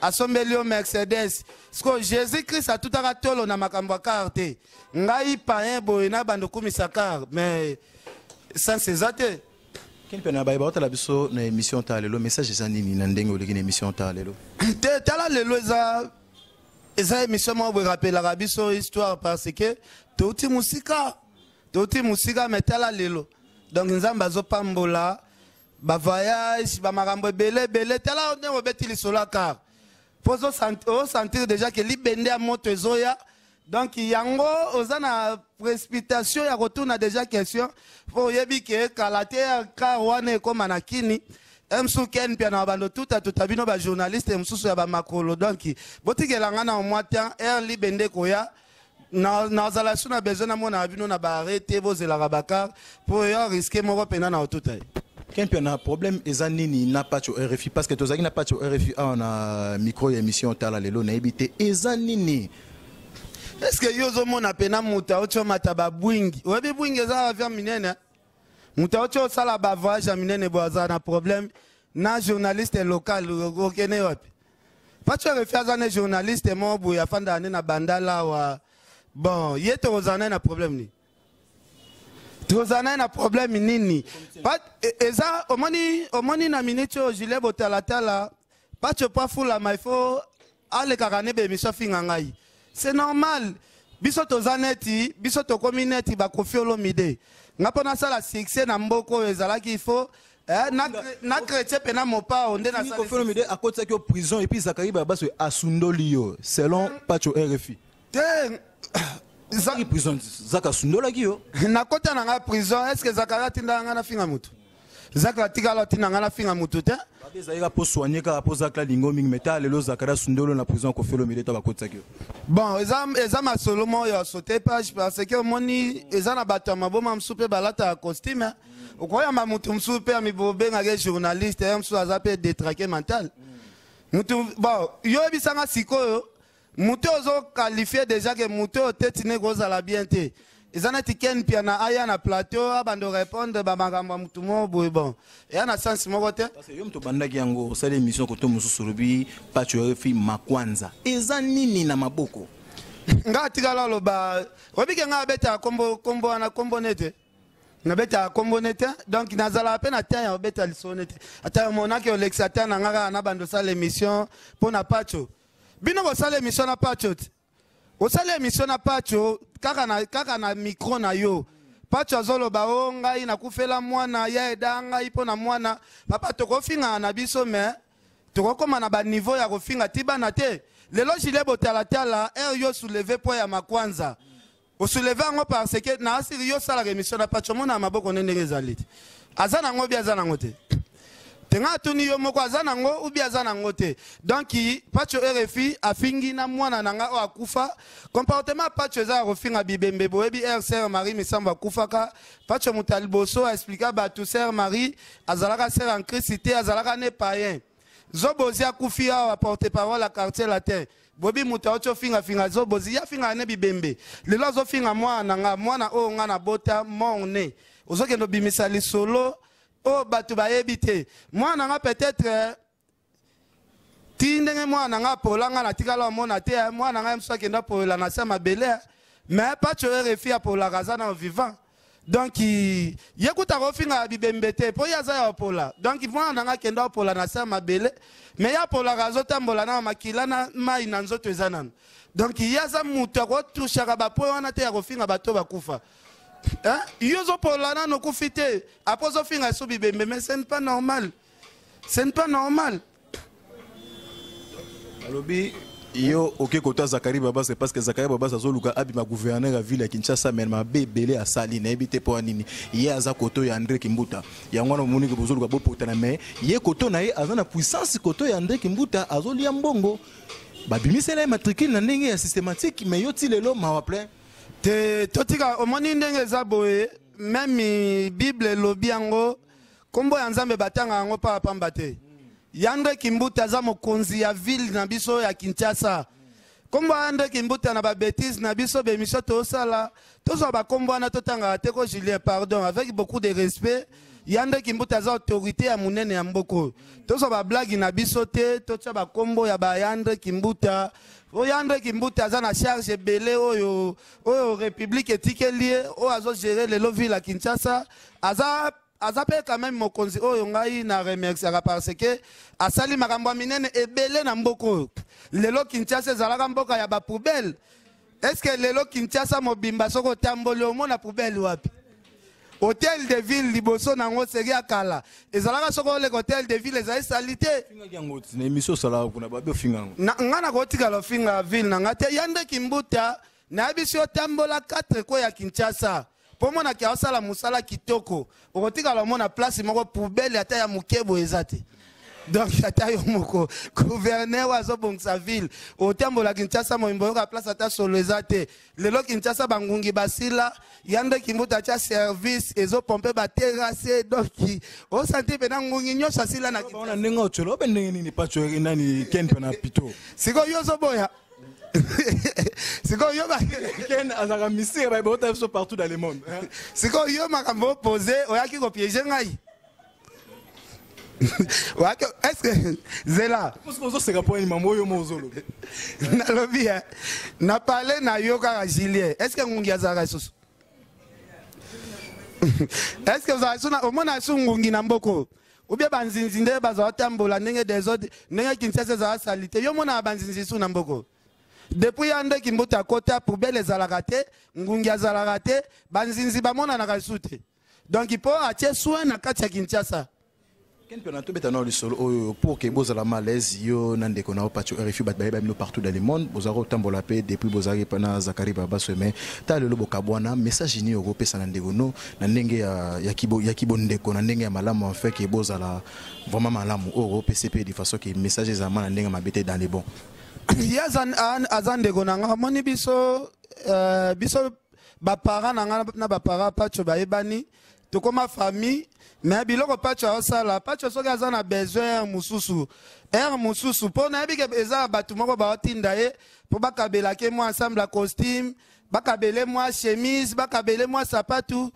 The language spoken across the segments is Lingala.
asombeli Mercedes. Sko Jésus-Christ a tout tolo na makambo ya carte. Ngai païen boye na bando kumisa car, mais sans ces athées. Quel peut n'avoir pas la biso na émission talelo message zanini na ndenge oleki na émission talelo. Tala lelo eza émission mo rappelle la biso histoire parce que touti musika mais tala lelo. Donc nzamba zo pambola ba voyage ba makambo belé tala on obeti lisola car. Pozo sentir déjà que libende a moto ezoya. Donc yango ozana précipitation ya retourna déjà question pour yebi ke kalate ka wane ko manakini emsu ken pia na bando tuta bino ba journaliste emsusu ya ba makolo donc botikelanga na moita air libende koya na zala suna besoin na mona bino na ba arrêter bozela rabakar pour ya risquer moko pena na otuta. Quel peut na problème ezanini na pacho RFI parce que tozaki na pacho RFI on micro émission tala lelo na ebité ezanini. Est-ce que yozo mona pena muta ocho mataba bwingi webi bwingi za avia minene muta ocho sala ba voyage minene boza na problème na journaliste local okene wapi pacho refaza na journaliste mobu ya fanda na bandala wa bon yeto ozana na problème ni tozana na problème nini pat eza omoni na minute o gilet botalatala pacho pa fula maifo ale kakane be miso finga ngai. C'est normal. Bisoto zaneti, bisoto komineti ba Koffi Olomide. Ngapona sala succès na mboko ezala qu'il faut na chrétien pena mopa onde na sala. Koffi Olomide a côté que prison et puis Zakari Baba se asundolio selon Pacho RFI. Zakari prison Zaka sundola kio. Na kota na prison est-ce que Zakari tinda ngana finga mutu? Zakari tigala tinda ngana finga mutu te? Zaira pour soigner car pour Zakla lingo ming metal le Zakara sundolo na prison Koffi Olomide ta ba kota kio. Bon, ezama solomo ya sauter page parce que moni ezana bato maboma msupe balata costume. Okoya mamutu msupe mibobe ngage journaliste msu azape détraqué mental. Mutu bon, yo bisanga sikoyo mutu ozo qualifier déjà que mutu otetine goza la bienté. Ezana tiken pia na aya na plateau abando répondre ba makambo mutu mo bon. Et na sens moko te. Parce que yo mto bandaki yango sala émission koto mususu rubi Pacho RFI makwanza. Ezanini na maboko. Nga tigala loba obike nga beta kombo na kombo nete na beta kombo nete donc nazala pe na temps ya beta lisonete ata monaki olexata na nga na bando sala émission pour na Pacho bino bo sala émission na Pacho o sala émission na Pacho kaka na micro na yo Pacho azoloba o ngai na kufela mwana ya edanga ipo na mwana papa tokofinga na biso me tokokoma na ba niveau ya kofinga tibana te. Lelo gilet botalatala yo soulevé po ya makwanza. O soulevé ngo parce que na asiri yo sala émission na Pacho mona maboko nene ezalite. Azana ngo bi azana ngote. Tenga tuni yo moko azana ngo ubi azana ngote. Donc Pacho RFI afingi na mwana nanga o akufa. Comportement Pacho za rofinga bibembe boebi sœur Marie misamba kufaka. Pacho mutaliboso a expliquer ba tout sœur Marie azalaka sœur en Christ azalaka ne païen. Zobozi akufia wa porte-parole la quartier latin. Bobi muta ocho finga zobozi ya finga ne bibembe. Lelo zo finga mwana o ngana bota monne. Ozoke no bimisali solo o batu ba ebite. Mwana nga peut-être tindenge mwana nga polanga na tikala mona te mwana nga msaka kenda pola na sama bele. Mais Pacho RFI apola kazana vivant. Donc yekuta kofinga bibembete po yaza ya pola donc mwana nga kenda pola na sa mabele mais ya pola gazota mbola na makila na mai na nzoto ezana donc yaza mutu ko tushaka ba po wana te ya kofinga bato bakufa yozo pola na no kufite apozo finga so bibembe mais c'est pas normal alobi yo ok kota Zakari Baba c'est parce que Zakari Baba ça zoluka abima gouverneur la ville ya Kinshasa mais ma bebele asali na ebité po nini ye aza koto ya André Kimbuta ya ngwana moni ke bozoluka bo potana mais ye koto na ye azana puissance koto ya André Kimbuta azolia mbongo babimisela matricule na ndenge ya systématique mais yo ti lelo ma waple te totika omoni ndenge za boye même Bible lobi yango kombo ya Nzambe batanga yango pa pamba te André Kimbuta aza mokonzi ya ville na biso ya Kinshasa. Kombo André Kimbuta na ba bêtise na biso be miso to sala. Tozo ba kombo na totanga te ko Julien pardon avec beaucoup de respect. yande kimbuta za autorité ya munene ya mboko tozo ba blague na biso te tocha ba kombo ya ba yande kimbuta oyandre kimbuta aza na charge belé oyo république etikeli oyo azo gérer lelo ville à Kinshasa aza pe quand même mokonzi oyo ngai na remerciera parce que asali makambo minene ebele na mboko lelo Kinshasa ezalaka mboka ya ba poubelle. Est-ce que lelo Kinshasa mobimba soko tamboli omona poubelle wapi? Hôtel de ville liboso nango seri akala ezalaka soko le hôtel de ville ezali salité na émission sala kuna ba finga ngana kotika lo finga ville na ngate yande kimbuta na biso tambola 4 ko ya Kinshasa po mona ki asala musala kitoko okotika lo mona place moko poubelle ata ya mukebo ezate. Donc ata yo moko gouverneur azo bongsa ville otambola Kinshasa moimbo ka place ata solo ezate lelo Kinshasa bangungi basila yande kimbuta cha service ezo pomper ba terrasse donc o santé pena ngungi nyosha asila na Kinshasa ndenge otsholo be ndenge nini pacho nani ken pena pito siko yo zo boya siko yo ba ken azaka misiri ba bota so partout dans le monde siko yo makambo poser oyaki ko piéger ngai. Est-ce que Zela na parlé na yoka Julien est-ce que ngungi azaka susu est-ce que vous avez au moins ngungi na mboko ou bien banzinzi nde bazo tambola ndenge des autres ndenge Kinshasa za salité yo mona banzinzi su na mboko depuis yande kimbuta kota poubelle ezalaka te ngungi azalaka te banzinzi bamona na kasute donc il faut atie soin na kati ya Kinshasa. Ken pena to betano le solo pour que bozala malaise yo nande ko na pacho RFI bat ba partout dans le monde bozaro tambola pe depuis bozari pana Zakari Baba Sweme ta le lobo kabwana message ni oko pesa na ndeko no na ndenge ya kibo ndeko na ndenge ya malamu en fait que bozala vraiment malamu oko PCP de façon que message za mana ndenge mabete dans les bons yazan azandeko na nga moni biso ba parents na ba parents pacho ba ebani to koma famille. Mais biloko pacho osala pacho soki aza na besoin mususu mususu po na yebi ke eza batu moko baotinda ye po bakabelake mwa ensemble à costume bakabele mwa chemise bakabele mwa sapatu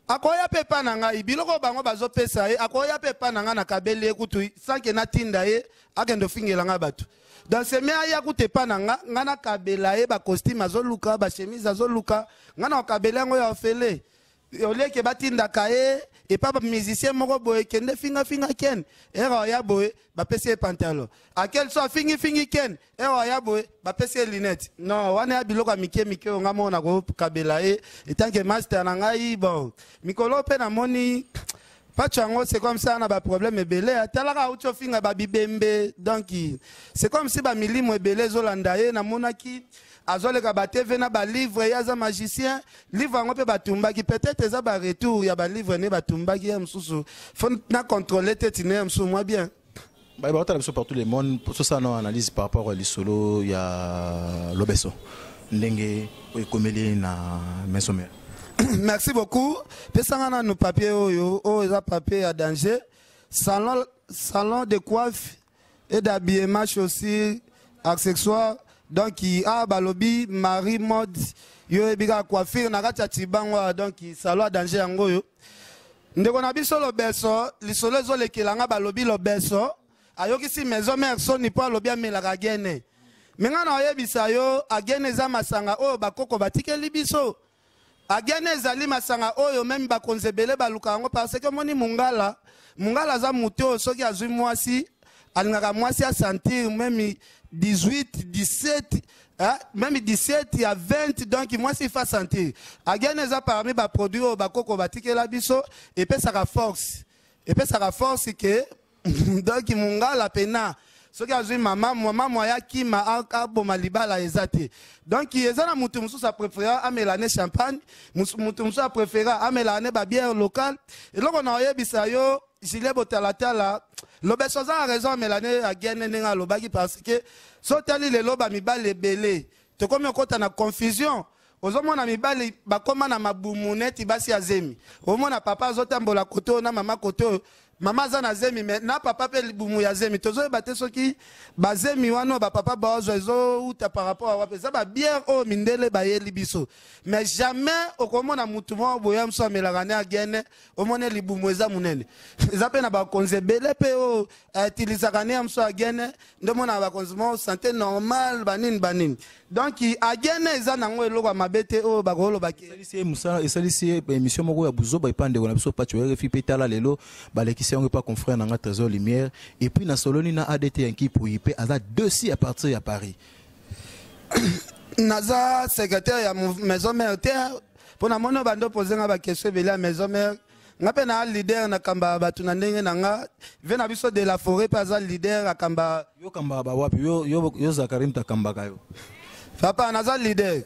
akoya pe pa na ngai biloko bango bazopesa ye akoya pe pa na ngai na kabele kutu sanke natinda ye akende ofingela ngai batu dans ce mea ya kute pa na ngai na kabela ye ba costume azoluka ba chemise azoluka ngai na kabele yango ya ofele oleke batindaka ye et pas musicien moko boye kende finga ken era ya boye ba pese pantalon à quel soit fingi ken era ya boye ba pese lunette non wana ya biloko mike nga mona ko kabela e tant que master na ngai bon mikolo pe na moni pacho yango c'est comme ça na ba problème ebele atalaka ucho finga ba bibembe donc c'est comme si ba milimo ebele zolanda ye na monaki azoleka ba TV na ba livre ya za magicien livre ngo pe batumbaki peut-être eza ba retour ya ba livre ne batumbaki ya msusu faut na contrôler tête ne msusu moi bien ba ba tala partout le monde pour ça non analyse par rapport à l'isolo ya lobeso ndenge okomeli na mesomé. Merci beaucoup pesanga na no papier oyo eza papier à danger salon de coiffe et d'habillement aussi accessoires. Donc a balobi Marie mode yo ebiga coiffure na kati ya tibango donc salon danger yango yo ndeko na biso lobeso lisolo ezolekela nga balobi lobeso ayokisi maison mère soni po alobi amelaka gene menga na oyebisa yo agene eza masanga oyo bakoko batikeli biso agene ezali masanga oyo meme bakonzebele baluka yango parce que moni mungala za muto soki azwi mwasi alingaka mwasi a sentir même 18, 17, hein? Même 17 à 20, donc moi c'est fait sentir. Again, ça parmi les produits au bakoko batike la biso et puis ça la force. Et puis ça la force que donc munga la pena. Ce qui a joué maman moya qui m'a aboma libala ezate. Donc ezana mutu musu sa préféré à Mélanie champagne, mutu musu a préféré à Mélanie ba bière locale. Et là on a yebisa yo Gilet botalatala lobeso za raison Mélanie a gagné nenga lobaki parce que sotali le loba mibale belé to komi okota na confusion ozomona mibale bakoma na mabumuneti basi azemi omona papa azotambola koto na mama koto mama za na zemi mais na papa pe libumu ya zemi tozo ba te soki ba zemi wano ba papa ba ozo ezo uta par rapport à wape ça ba bière o mindele ba yeli biso mais jamais okomona mutu mo boya mso amelagane agene omone libumu eza munene eza pe na ba konze bele pe o utiliser gane mso agene ndomona ba konze mo santé normal banini donc agene eza nango eloko mabete o ba kolo ba salisi musala esalisi émission moko ya buzo ba ipande ko na biso patcho refi pe tala lelo ba lekisi yango pa confrère na Trésor Lumière et puis na soloni na ADT yanki pour IP aza deux si à partir à Paris naza secrétaire ya maison mère pour na mono bando poser nga ba question bela ya maison mère nga pe na leader na kamba batu na ndenge na nga ve na biso de la forêt pas za leader akamba yo kamba ba wapi yo Zakarim ta kamba kayo papa naza leader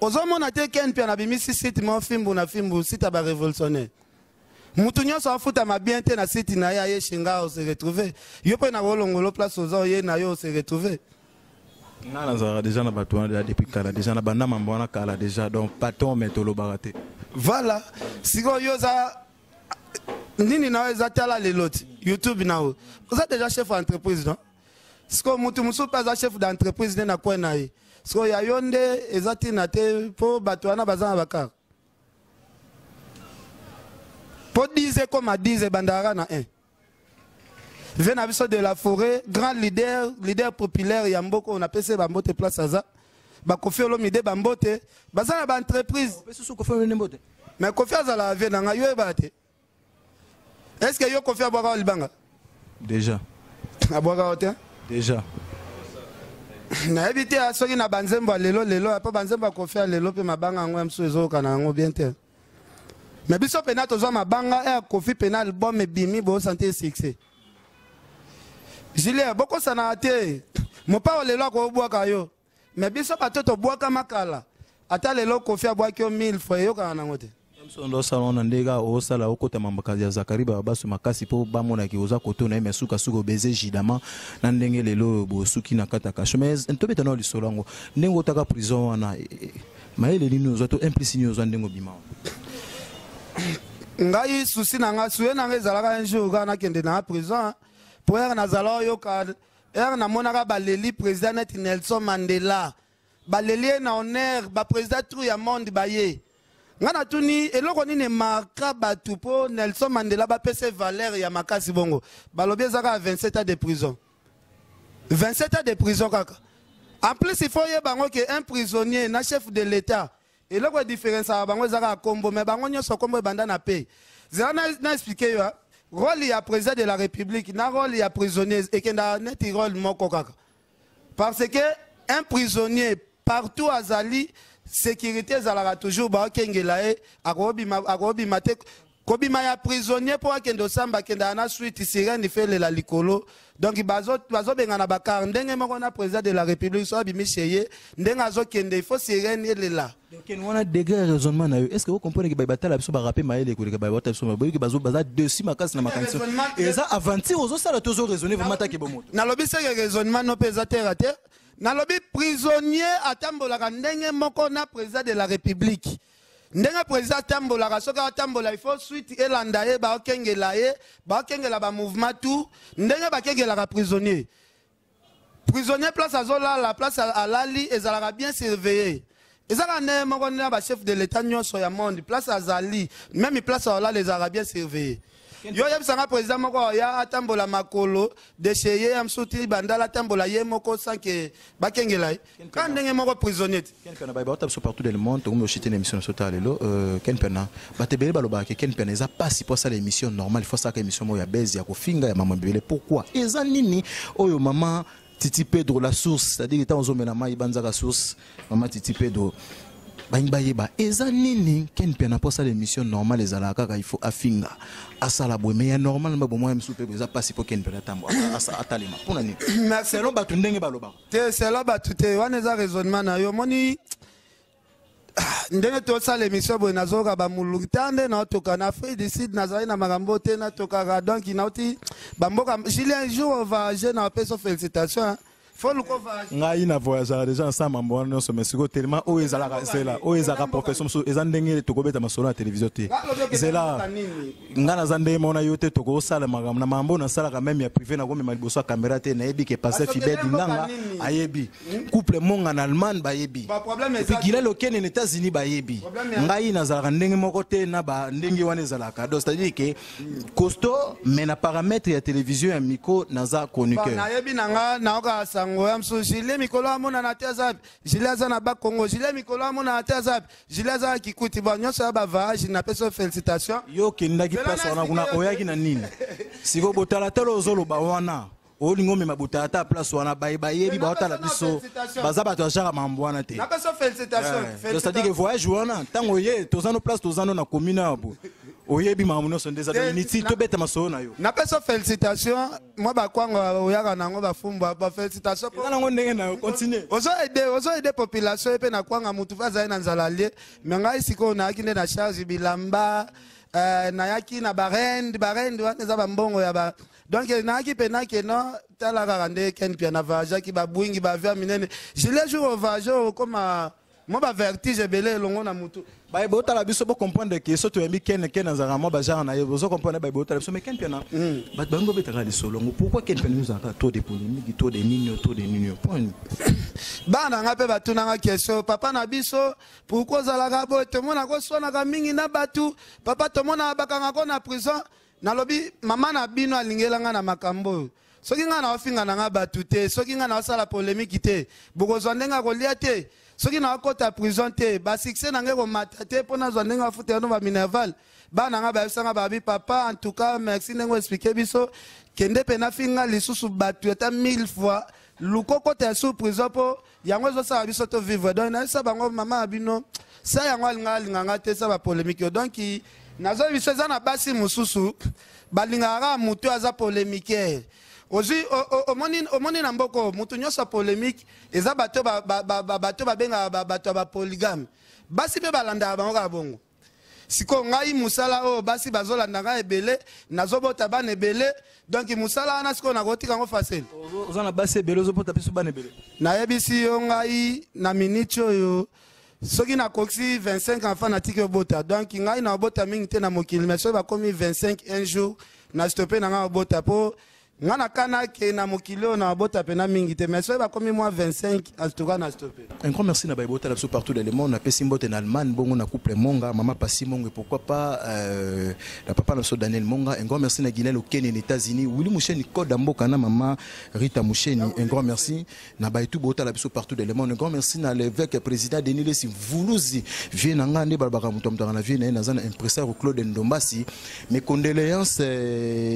ozomona te ken pe na bimisi site mo fimbu na fimbu site ba révolutionnaire mutu nyonso afuta mabien te na site na ye shinga o se retrouver yo pe na wolongolo place ozo ye na yo se retrouver na nazara déjà na bato depuis kala déjà na banda mambo na kala déjà donc patron metolo barate voilà siko yo za nini na za tala leloti YouTube na o oza déjà chef d'entreprise non siko mutu musu pas chef d'entreprise na kwa na ye siko ya yonde ezati na te po bato wana bazana bakar po dize comme à 10 bandara na 1 vient à biso de la forêt grand leader populaire ya mboko on appelle ça bambote place aza ba kofi olomide bambote bazana ba entreprise mais kofi azala vie na nga yo ebate est-ce que yo kofi abwaka libanga déjà abwaka ote déjà na ebité asoki na banzembo lelo apa banzembo kofi lelo pe mabanga ngo mso ezoka na ngo bien te mais biso pena tozwa mabanga kofi pena album ebimi bo santé succès Julien boko sana te mopa lelo ko bwaka yo mais biso patoto bwaka makala ata lelo kofi abwaki yo 1000 fois yo kana ngote msondo salon na ndega o sala okota mambaka ya Zakariba basu makasi po bamona ki oza koto na mesuka suko baiser jidama na ndenge lelo bo suki na kata kashmez ntobeta no lisolongo ndengo taka prison wana maele lini ozato implicit ni ozo ndengo bima ngai susi na nga suye na nga ezalaka un jour kana kende na prison pour na zalo yo ka na monaka baleli président net Nelson Mandela baleli na honneur ba président tout ya monde baye ngana tuni eloko nini marka batu po Nelson Mandela ba pese valeur ya makasi bongo balobi ezaka 27 ans de prison 27 ans de prison kaka en plus il faut y bango que un prisonnier na chef de l'état eloko différence a bango ezaka kombo mais bango nyonso kombo banda na paix zana na expliquer yo rôle ya président de la république na rôle ya prisonnier et que na net rôle moko kaka parce que un prisonnier partout azali sécurité zalaka toujours ba kengela e akobi mate kobima ya prisonnier po akendo samba kenda na suite sirène fele la likolo donc bazo benga na bakar ndenge moko na président de la république so bimi cheye ndenge azo kende il faut sirène elela donc on a degré raisonnement na yo est-ce que vous comprenez que ba batala biso ba rapper maele ko ka ba batala biso ba boyi bazo baza dessus makasi na makanisi et ça aventure ozo sala tozo raisonner vraiment ta ke bomoto na lobi se raisonnement no pesa terre terre na lobi prisonnier atambola ndenge moko na président de la république ndenge président tambola soka tambola il faut suite elanda ye ba kengela ba mouvement tout ndenge ba kengela prisonnier place azola la place alali ezalaka bien surveillé ezalaka ne moko na ba chef de l'état nyonso ya monde place azali même place ala les arabes bien surveillé yo yebisanga président moko ya atambola makolo décheye amsuti bandala tambola ye moko sans que bakengela quand ndenge moko prisonnier ken pena ba ba partout dans le monde comme au chité l'émission sota lelo ken pena batebele baloba ke ken pena eza pas si pour ça l'émission normale il faut ça que émission mo ya base ya kofinga ya maman bebele pourquoi eza nini oyo maman Titi Pedro la source c'est-à-dire étant ozomela mai banzaka source maman Titi Pedro Baïba, eza nini ken pena pour ça l'émission normale les alaka il faut afinga asala boy mais normal mais bon moi m'soupe eza pas si pour ken pena tambo atalema pour nani merci lo batu ndenge baloba te c'est là batu te wana eza raisonnement na yo moni ndenge to ça l'émission boy nazoka ba mulutande na toka na Afrique du Sud nazali na makambo te na toka donc inauti bamboka Julien un jour on va jeune en paix félicitations faut le couvage. Ngai na voyageur déjà ensemble en non mais c'est tellement o ezalaka c'est là o ezaka profession so ezandenge to kobeta masolo na télévision te c'est là ngana zande mona yote to ko sala magam na mambo na sala quand même ya privé na ko mema liboso caméra te na yebi ke passer fibet nganga ayebi couple monga na Allemagne ba yebi puis qu'il est local aux États-Unis ba yebi ngai na zala ndenge moko te na ba ndenge wana ezalaka donc c'est-à-dire que costaud mais na paramètre ya télévision ya micro naza chroniqueur na yebi nanga na oka sango ya mso Gilles Mikolo amona na tezap Gilles aza na ba Congo Gilles Mikolo amona na tezap Gilles aza kikuti bon nyonso ba voyage na peso félicitations yo kindaki place wana kuna oyaki na nini siko botala telo ozolo ba wana olingo me mabutala ta place wana bayebi ba otala biso baza bato ajara mambo wana te na peso félicitations c'est-à-dire que voyage wana tango ye tozano place tozano na commune abo oyebi mamuno sonde za unity to beta masona yo na peso félicitations moi ba kwanga oyaka nango ba fumba ba félicitations pour nango ndenge na continuer ozo aider population epe na kwanga mutu vaza na nzalalie mais ngai siko na akinde na charge bilamba na yaki na barend wana za ba mbongo ya ba donc na yaki pena ke no tala karande ken pia na vaja ki ba bwingi ba via minene je les jours au vajo comme moi ba vertige belé longo na mutu ba bo tala biso bo comprendre que so to yemi ken azara mo ba genre na yo so comprendre ba bo tala biso mais ken pia na ba bango betaka li solongo pourquoi ken pia nous aka trop de polémique trop de nini point bana ngape batuna nga question papa na biso pourquoi zalaka bo te mona ko sona ka mingi na batu papa to mona bakanga ko na prison na lobi mama na bino alingela nga na makambo soki nga na ofinga na nga batu te soki nga na osala polémique te bokozwa ndenga kolia te soki na okota prison te ba succès na ngai ko mata te pona zwa ndenga futa no ba minerval bana nga ba sanga ba bi papa en tout cas merci ndengo expliquer biso kende pena finga lisusu batu eta 1000 fois lukoko te sous prison po yango zo sa biso to vivre donc na sa bango mama abino sa yango alinga te sa ba polémique donc nazo biso za na basi mususu balingara mutu aza polémique ozi omoni na mboko mutu nyosa polémique eza bato babenga bato ba polygame basi pe balanda bango ka bongo siko ngai musala o basi bazolanda nga ebele nazobota bana ebele donc musala ana siko nakotika ngo facile ozana basi ebele ozobota biso bana ebele nayebisi yo ngai na minute oyo soki na koksi 25 enfants na tiki obota donc ngai na obota mingi te na mokili mais so bakomi 25 un jour na stoppé na nga obota po ngana kana ke na mokilo na bota pena mingi te mais so ba komi moi 25 en tout cas na stoppé. Un grand merci na baibota la partout dans le monde na pesi mbote na Allemagne bongo na couple Monga maman Pasi Monga pourquoi pas la papa na so Daniel Monga un grand merci na Guinée au Kenya aux États-Unis Willy Moucheni Code Mboka na maman Rita Moucheni un grand merci na baitu bota la partout dans le monde un grand merci na l'évêque président Denis Lesi Vuluzi vient na ngande balbaka mutomtanga na vie na zana impresseur Claude Ndombasi mes condoléances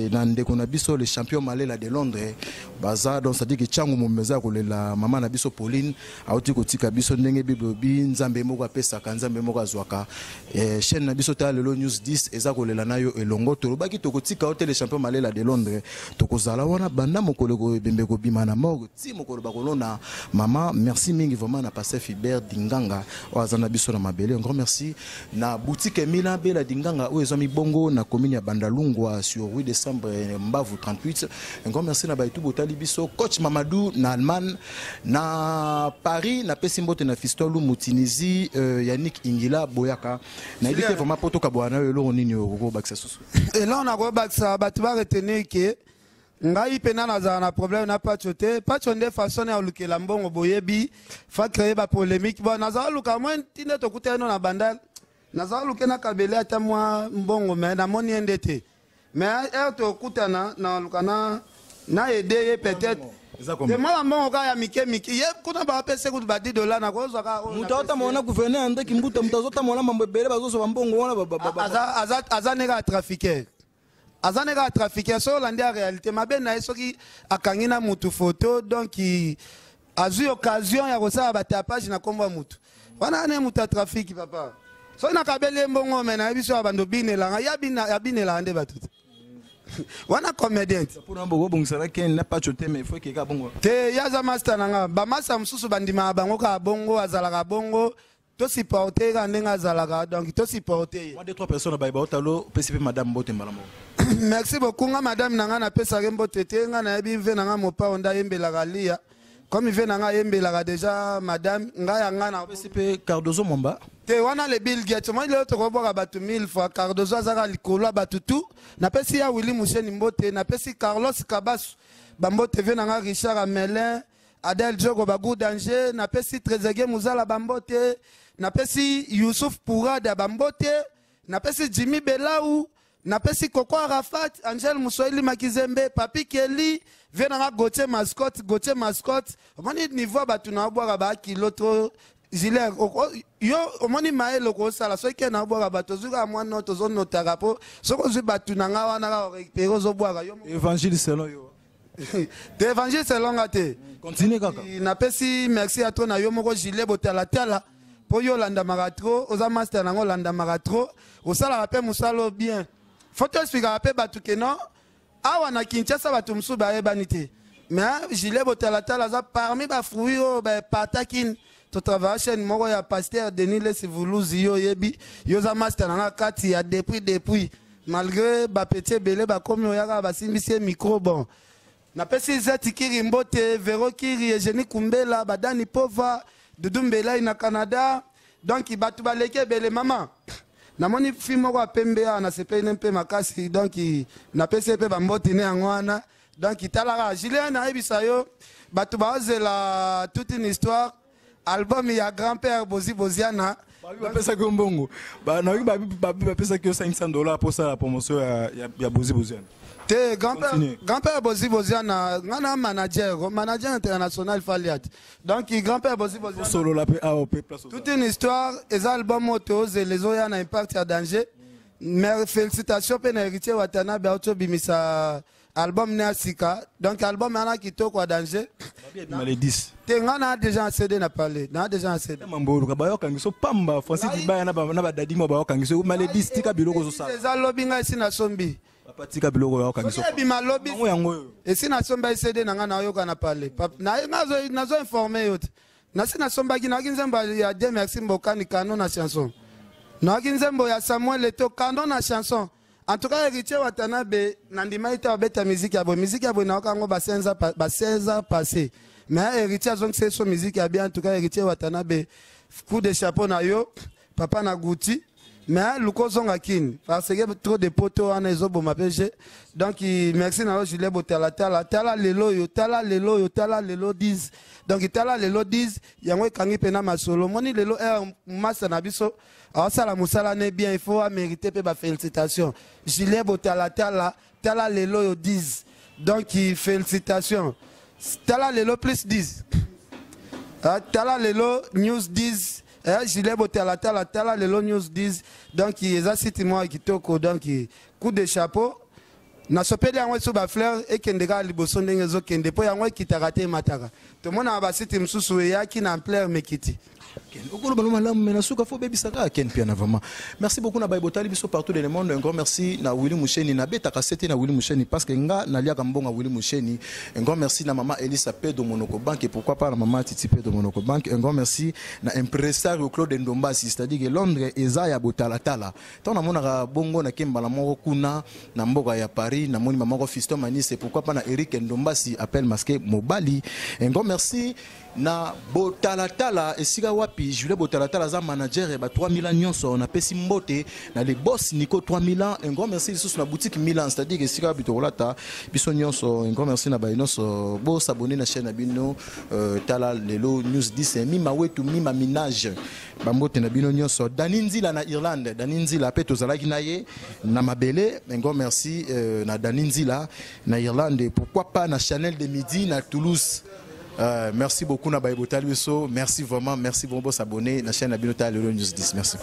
na ndeko na biso le champion Malela de Londres baza donc ça dit que changu momeza ko la maman na biso Pauline auti ko tika biso ndenge bibobi nzambe moko apesa kanzambe moko azwaka chaîne na biso ta lelo news 10 eza ko lela nayo elongo to baki to ko tika hotel champion Malela de Londres to ko zala wana banda mokolo ko bembe ko bimana moko ti mokolo bakolona maman merci mingi vraiment na passer Philbert Dinganga wazana biso na mabele un grand merci na boutique Mila Bela Dinganga o ezomi bongo na commune ya Bandalungwa sur 8 décembre Mbavu 38 un grand merci na baitu botali biso coach Mamadou na Allemagne na Paris na Pesimbote na Fistolu Mutinizi Yannick Ingila Boyaka na éviter vraiment poto kabwana yo nini ko baksa susu et là on a ko baksa batu ba retenir que ngai pena na za na problème na pachote pachonde façon ya lukela mbongo boyebi fa créer ba polémique bon na za luka moins tinde to kuteno na bandal na za lukena kabele ata moi mbongo mais na moni ndete mais to kutana na lukana na aider peut-être de moi mbongo ka ya mike ye kuna ba pese ku ba $10 na ko zo ka mutata mona gouverneur ande kimbuta mutazota mona mambo bele bazo mbongo wana azaneka trafiquer azaneka trafiquer so landi en réalité mabena esoki akangina mutu photo donc azu occasion ya kosala ba tapage na komba mutu wana ne mutu trafic papa so na kabele mbongo mena biso abando binela ya binela ande batutu wana comédien pour nambo bongisa ken na pas choté mais faut que ka bongo te yaza master nanga ba masa mususu bandima bango ka bongo azalaka bongo to supporter ka ndenga azalaka donc to supporter moi 2-3 personnes ba otalo PCP madame Mbote Malamo merci beaucoup nga madame nanga na pesa rembo tete nga na yebi ve nanga mopa onda yembela galia comme il vient nanga yembela déjà madame nga na PCP Cardozo Momba te wana le Bill Gates moi le to boka batu 1000 fois Cardozo azaka likolo batu tout na pesi ya Willy Moucheni Mbote na pesi Carlos Kabasu bambote vient nanga Richard Amelin Adel Djogo Bagou Danger na pesi Trezeguet Muzala bambote na pesi Youssouf Pourada bambote na pesi Jimmy Belaou na pesi Koko Arafat Angel Moussoili Makizembe Papi Kelly venanga Gauthier mascotte omoni niveau batu na boire ba kiloto gilet yo omoni maelo ko sala so ke na boire batu zuka mwana to zone notarapo soko zu batu na nga wana ka récupérer zo boire yo évangile selon yo te évangile selon ngate continue kaka na pesi merci à toi na yo moko gilet botala tala po yo landa maratro oza master nango landa maratro osala rappel musalo bien faut expliquer rappel batu ke non awa na Kinshasa batu musu bayebani te mais gilet botalatala za parmi ba fruits o ba patakin to travailler chaîne moko ya pasteur Denis Les Vuluzi yo yebi yo za master na kati ya depuis malgré ba petit belé ba komi oyaka ba simbisi micro bon na pesi zeti kiri mbote Vero Kiri Eugénie Kumbela badani pova Dudumbela na Canada donc batu baleke bele mama namoni film moko pembe na sepe nempe makasi donc na PCP bamboti ne angwana donc talaka Julien na ebisa yo batu bazela toute une histoire album ya grand-père Boziana ba pesa ko mbongo ba na ba pesa ko $500 pour ça la promotion ya Boziana te grand-père Boziana ngana manager international Faliat donc grand-père Boziana solo la AOP place toute une histoire les albums motos et les oya na impact à danger mais félicitations pour héritier Watanabe auto bimisa album Neasika donc album ana kitoko à danger malédice te ngana déjà CD na parler na déjà CD mambo ka bayo kangiso pamba Francis Dibaya na ba dadi mo bayo kangiso malédice tika biloko so sa les alobinga sina sombi patika biloko ya kangiso bima lobby et si na somba CD na ngana yo kana parler na nazo informer yo na sina somba ki na kinzemba ya Dieu merci mbokani canon na chanson na kinzembo ya Samuel Leto canon na chanson en tout cas héritier Watanabe nandima ita beta musique ya bo na kango ba 16 ans passé mais héritier donc c'est son musique ya bien en tout cas héritier Watanabe coup de chapeau na yo papa na Guti mais lukozonga kin parce que trop de poteaux en ezobo mapege donc merci na Julien Botala tala lelo yo 10 donc tala lelo 10 yango kangi pena masolo moni lelo masa na biso asala musala ne bien il faut mériter pe ba félicitations Julien Botala tala lelo yo 10 donc félicitations tala lelo plus 10 tala lelo news 10 Julien Botala tala lelo news 10 donc ils a cité moi kitoko donc coup de chapeau na sopeli yango so ba fleur et kendeka liboso ndenge zo kende po yango kitarate mataka to mona ba cité msusu ya ki na ampleur mekiti merci beaucoup na Baibotali biso partout dans le monde. Un grand merci na Willy Moucheni na betaka c'était na Willy Moucheni parce que nga na lia kambonga Willy Moucheni. Un grand merci na maman Elisa Pedro Monoko Bank et pourquoi pas na maman Titi Pedro Monoko Bank. Un grand merci na impresario Claude Ndombasi c'est-à-dire que Londres ezaya botalatala. Tant na mona bongo na kembala moko kuna na mboka ya Paris na moni maman Fiston Mani c'est pourquoi pas na Eric Ndombasi appelle masqué Mobali. Un grand merci na botalatala esika wapi Julien Botalatala za manager ba 3000 nyonso na pesi mbote na les boss Nico 3000 ans. Un grand merci sur la boutique Milan c'est-à-dire que esika bitolata biso nyonso. Un grand merci na ba nyonso bo s'abonner na chaîne bino tala lelo news 10 mima wetu mima minage ba mbote na bino nyonso. Daninzila na Irlande Daninzila pe tozalaki na ye na mabele. Un grand merci na Daninzila na Irlande pourquoi pas na Chanel de Midi na Toulouse. Merci beaucoup na Baibotali Biso. Merci vraiment, merci bon s'abonner à la chaîne Abinotal News 10. Merci.